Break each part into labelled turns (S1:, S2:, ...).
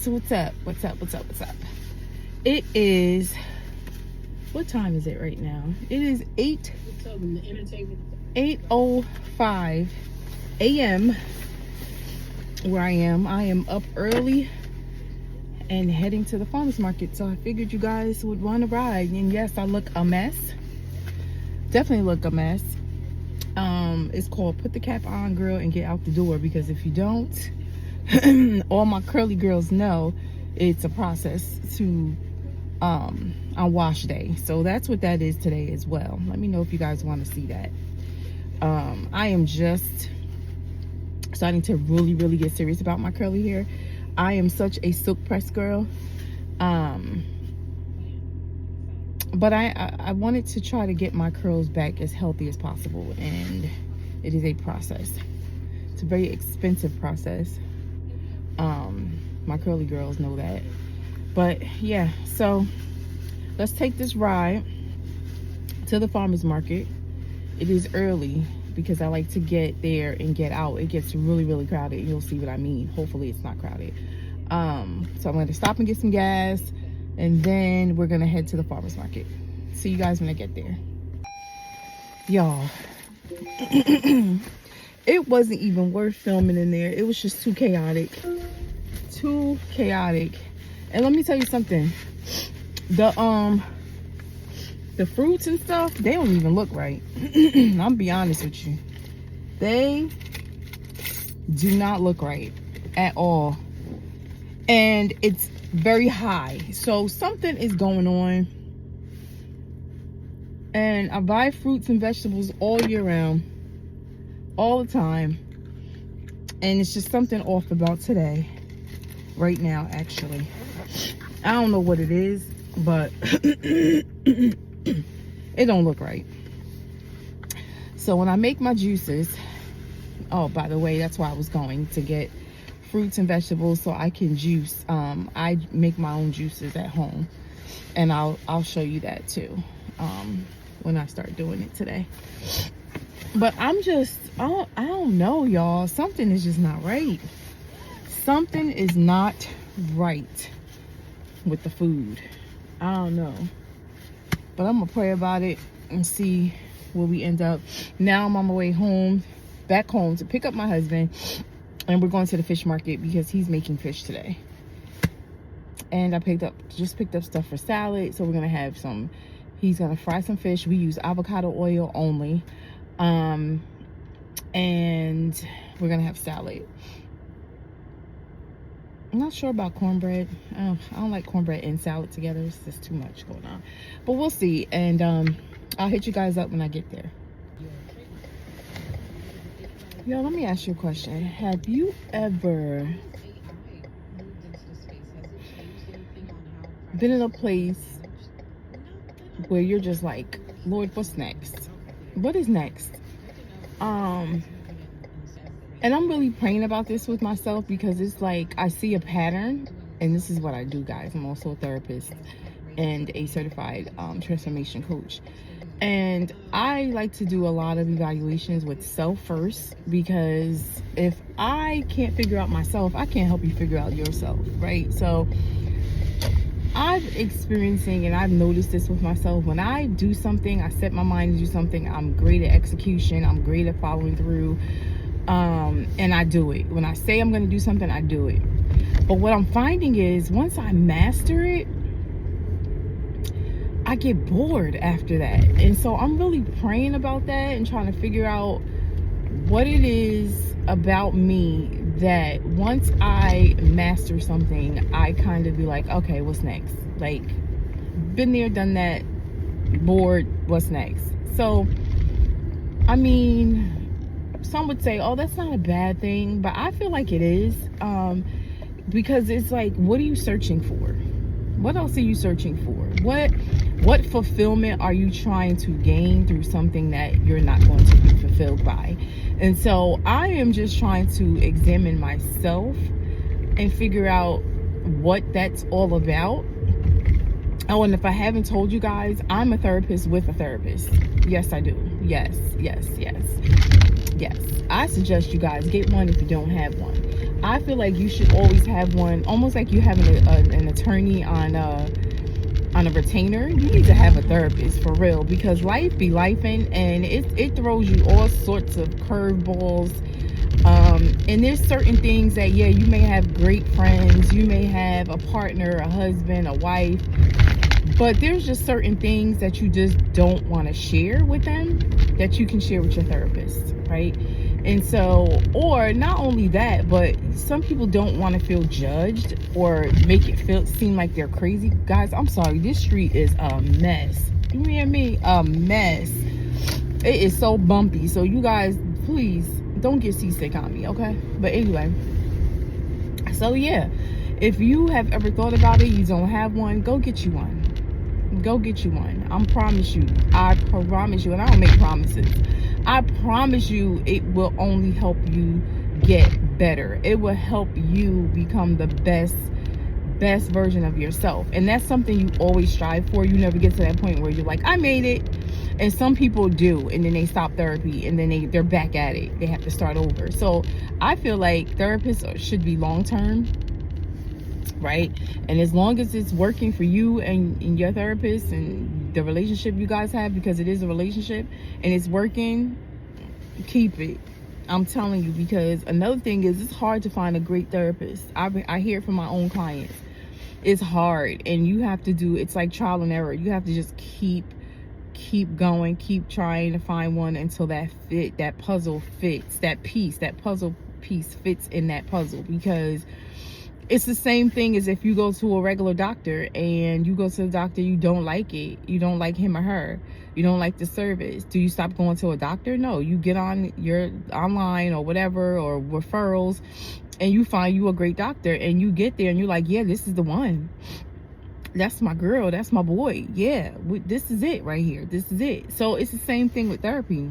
S1: What's up? It is, what time is it right now? It is 8:05 a.m. where I am. I am up early and heading to the farmers market, so I figured you guys would want to ride. And yes, I look a mess. Definitely look a mess. It's called Put the Cap On, Girl, and Get Out the Door, because if you don't, all my curly girls know it's a process to on wash day. So that's what that is today as well. Let me know if you guys want to see that. I am just starting to really get serious about my curly hair. I am such a silk press girl. But I wanted to try to get my curls back as healthy as possible, and it is a process. It's a very expensive process. My curly girls know that. But yeah, so let's take this ride to the farmers market. It is early because I like to get there and get out. It gets really crowded. You'll see what I mean. Hopefully it's not crowded. So I'm going to stop and get some gas, and then we're going to head to the farmers market. See you guys when I get there. Y'all, it wasn't even worth filming in there. It was just too chaotic. And let me tell you something. The fruits and stuff, they don't even look right. I'll be honest with you. They do not look right at all. And it's very high. So something is going on. And I buy fruits and vegetables all year round. All the time. And it's just something off about today. Right now, actually. I don't know what it is, but it don't look right. So when I make my juices, oh, by the way, that's why I was going to get fruits and vegetables so I can juice. I make my own juices at home, and I'll show you that too when I start doing it today. But I don't know, y'all. Something is just not right. Something is not right with the food. I don't know, but I'm gonna pray about it and see where we end up. Now I'm on my way back home to pick up my husband, and we're going to the fish market because he's making fish today. And I just picked up stuff for salad, so we're gonna have some. He's gonna fry some fish. We use avocado oil only, and we're gonna have salad. I'm not sure about cornbread. I don't like cornbread and salad together. It's just too much going on. But we'll see. And I'll hit you guys up when I get there. Yo, let me ask you a question. Have you ever been in a place where you're just like, Lord, what's next? What is next? And I'm really praying about this with myself, because it's like I see a pattern, and this is what I do, guys. I'm also a therapist and a certified transformation coach. And I like to do a lot of evaluations with self first, because if I can't figure out myself, I can't help you figure out yourself, right? So I'm experiencing, and I've noticed this with myself, when I do something, I set my mind to do something, I'm great at execution, I'm great at following through. And I do it. When I say I'm going to do something, I do it. But what I'm finding is, once I master it, I get bored after that. And so I'm really praying about that and trying to figure out what it is about me that once I master something, I kind of be like, okay, what's next? Like, been there, done that, bored, what's next? So, I mean, some would say, oh, that's not a bad thing, but I feel like it is, because it's like, what are you searching for? What else are you searching for? What fulfillment are you trying to gain through something that you're not going to be fulfilled by? And so I am just trying to examine myself and figure out what that's all about. Oh, and if I haven't told you guys, I'm a therapist with a therapist. Yes, I do. Yes. I suggest you guys get one if you don't have one. I feel like you should always have one, almost like you having an attorney on a retainer. You need to have a therapist for real, because life be lifing, and it throws you all sorts of curveballs. And there's certain things that, yeah, you may have great friends, you may have a partner, a husband, a wife, but there's just certain things that you just don't want to share with them that you can share with your therapist, right? And so, or not only that, but some people don't want to feel judged or make it seem like they're crazy. Guys, I'm sorry, this street is a mess. You hear me? A mess. It is so bumpy. So you guys, please don't get seasick on me, okay? But anyway, so yeah, if you have ever thought about it, you don't have one, go get you one. Go get you one. I promise you, and I don't make promises, I promise you it will only help you get better. It will help you become the best version of yourself. And that's something you always strive for. You never get to that point where you're like, I made it. And some people do, and then they stop therapy, and then they're back at it. They have to start over. So I feel like therapists should be long-term, right? And as long as it's working for you and your therapist and the relationship you guys have, because it is a relationship and it's working, keep it. I'm telling you, because another thing is, it's hard to find a great therapist. I hear it from my own clients. It's hard, and you have to do, it's like trial and error. You have to just keep going, keep trying to find one until that puzzle fits, that puzzle piece fits in that puzzle. Because it's the same thing as if you go to a regular doctor and you go to the doctor, you don't like it, you don't like him or her, you don't like the service. Do you stop going to a doctor? No, you get on your online or whatever, or referrals, and you find you a great doctor, and you get there and you're like, yeah, this is the one. That's my girl, that's my boy. Yeah, this is it right here. This is it. So it's the same thing with therapy,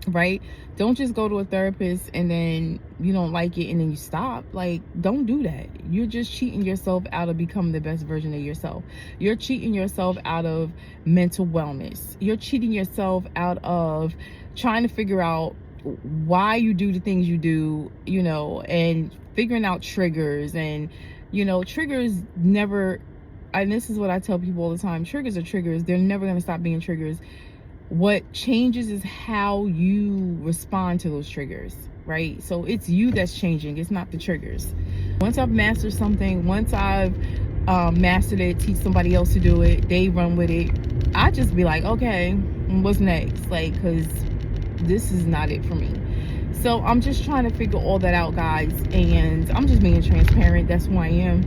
S1: right? Don't just go to a therapist and then you don't like it and then you stop. Like, don't do that. You're just cheating yourself out of becoming the best version of yourself. You're cheating yourself out of mental wellness. You're cheating yourself out of trying to figure out why you do the things you do, you know, and figuring out triggers. And, you know, triggers never, and this is what I tell people all the time, triggers are triggers. They're never going to stop being triggers. What changes is how you respond to those triggers, right? So it's you that's changing. It's not the triggers. Once I've mastered something, once I've mastered it, teach somebody else to do it, they run with it, I just be like, okay, what's next? Like, because this is not it for me. So I'm just trying to figure all that out, guys. And I'm just being transparent. That's who I am.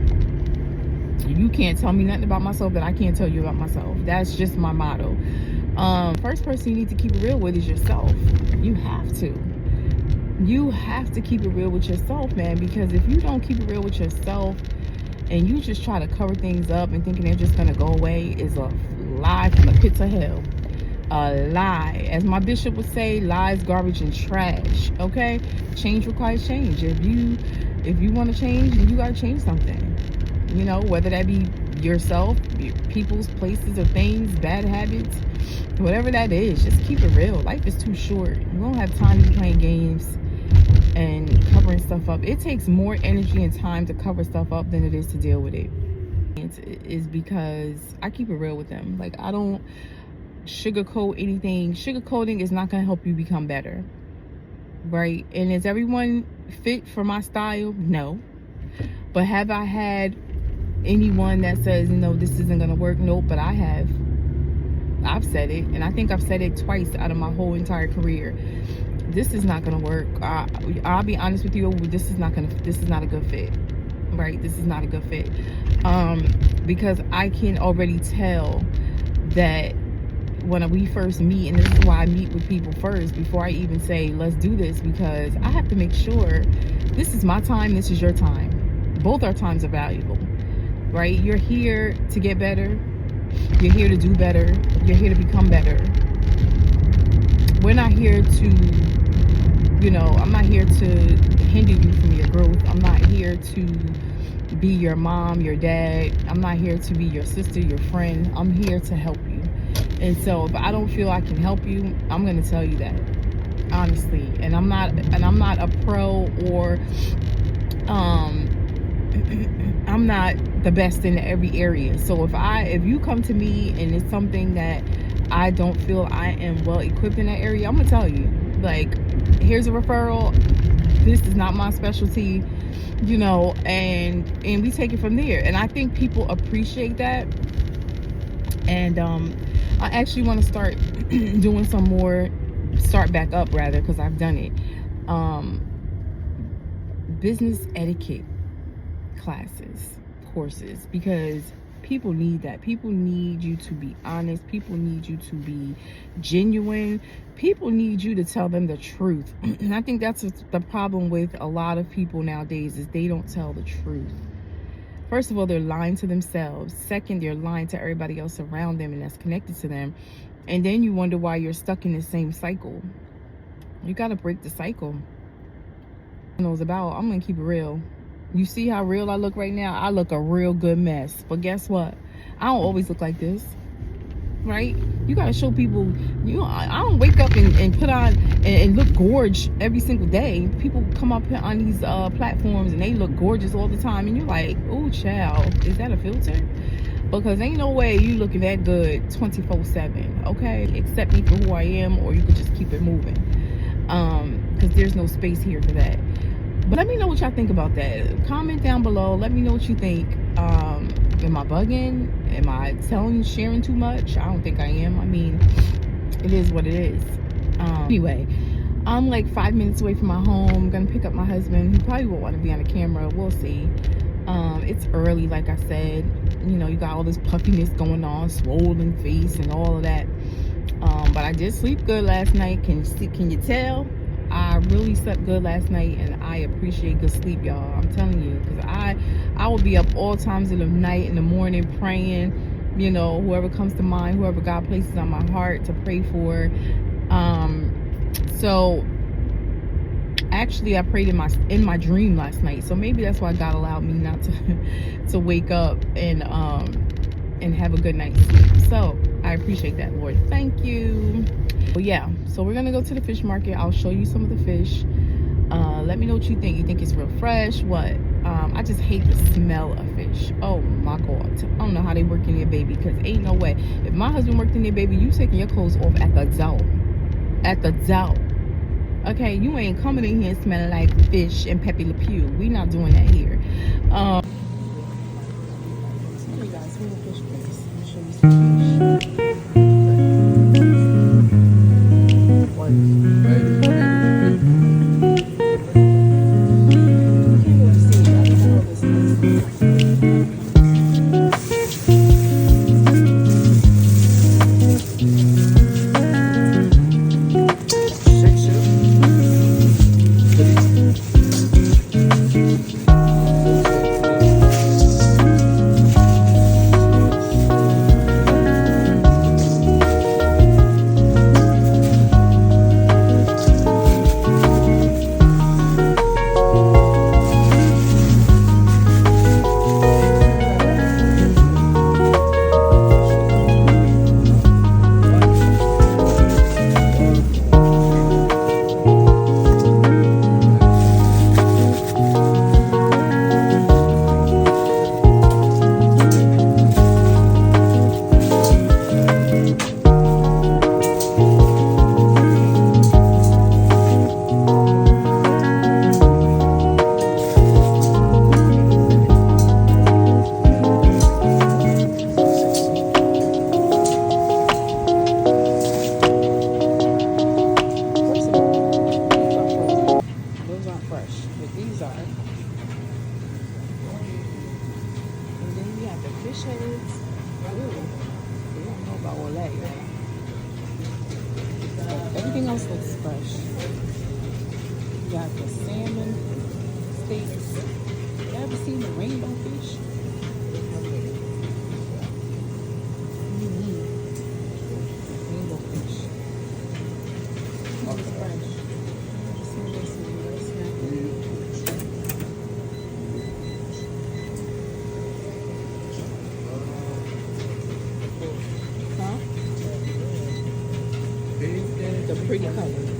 S1: You can't tell me nothing about myself that I can't tell you about myself. That's just my motto. First person you need to keep it real with is yourself. You have to keep it real with yourself, man, because if you don't keep it real with yourself and you just try to cover things up and thinking they're just gonna go away, is a lie from the pits of hell. A lie. As my bishop would say, lies, garbage, and trash. Okay? Change requires change. If you want to change, then you gotta change something. You know, whether that be yourself, people's, places, or things, bad habits, whatever that is, just keep it real. Life is too short. We don't have time to be playing games and covering stuff up. It takes more energy and time to cover stuff up than it is to deal with it. It's because I keep it real with them. Like, I don't sugarcoat anything. Sugarcoating is not going to help you become better, right? And is everyone fit for my style? No. But have I had anyone that says, you know, this isn't going to work? Nope, but I have. I've said it, and I think I've said it twice out of my whole entire career. This is not going to work. I'll be honest with you, this is not a good fit, right? This is not a good fit. Because I can already tell that when we first meet, and this is why I meet with people first before I even say, let's do this, because I have to make sure this is my time, this is your time. Both our times are valuable, right? You're here to get better. You're here to do better. You're here to become better. We're not here to, you know, I'm not here to hinder you from your growth. I'm not here to be your mom, your dad. I'm not here to be your sister, your friend. I'm here to help you. And so if I don't feel I can help you, I'm going to tell you that, honestly. And I'm not a pro or I'm not the best in every area. So if you come to me and it's something that I don't feel I am well equipped in that area, I'm gonna tell you, like, here's a referral. This is not my specialty, you know, and we take it from there. And I think people appreciate that. And I actually want to start doing some more, start back up rather, because I've done it. Business etiquette classes, courses, because people need that. People need you to be honest. People need you to be genuine. People need you to tell them the truth. And I think that's the problem with a lot of people nowadays, is they don't tell the truth. First of all, they're lying to themselves. Second, they're lying to everybody else around them and that's connected to them. And then you wonder why you're stuck in the same cycle. You got to break the cycle. Knows about, I'm gonna keep it real. You see how real I look right now? I look a real good mess. But guess what? I don't always look like this, right? You gotta show people. I don't wake up and put on and look gorgeous every single day. People come up on these platforms and they look gorgeous all the time, and you're like, oh child, is that a filter? Because ain't no way you looking that good 24/7. Okay, accept me for who I am, or you could just keep it moving. Because there's no space here for that. But let me know what y'all think about that. Comment down below. Let me know what you think. Am I bugging? Am I sharing too much? I don't think I am. I mean, it is what it is. Anyway, I'm like 5 minutes away from my home. I'm gonna pick up my husband. He probably won't want to be on the camera. We'll see. It's early, like I said. You know, you got all this puffiness going on, swollen face and all of that. But I did sleep good last night. Can you tell? I really slept good last night, and I appreciate good sleep, y'all. I'm telling you, because I will be up all times of the night, in the morning, praying. You know, whoever comes to mind, whoever God places on my heart to pray for. So actually, I prayed in my dream last night. So maybe that's why God allowed me not to wake up and have a good night's sleep. So I appreciate that, Lord. Thank you. Well, yeah, so we're gonna go to the fish market. I'll show you some of the fish. Let me know what you think. You think it's real fresh? What? I just hate the smell of fish. Oh my God. I don't know how they work in their baby, because ain't no way. If my husband worked in their baby, you taking your clothes off at the door. At the door. Okay, you ain't coming in here smelling like fish and Pepe Le Pew. We not doing that here. Sorry guys, we're in the fish place. I'll show you some fish. Fish heads. Ooh, we don't know about all that yet. But everything else looks fresh. You got the salmon steaks. You ever seen the rainbow fish? Rainbow fish. It's fresh. The pretty color.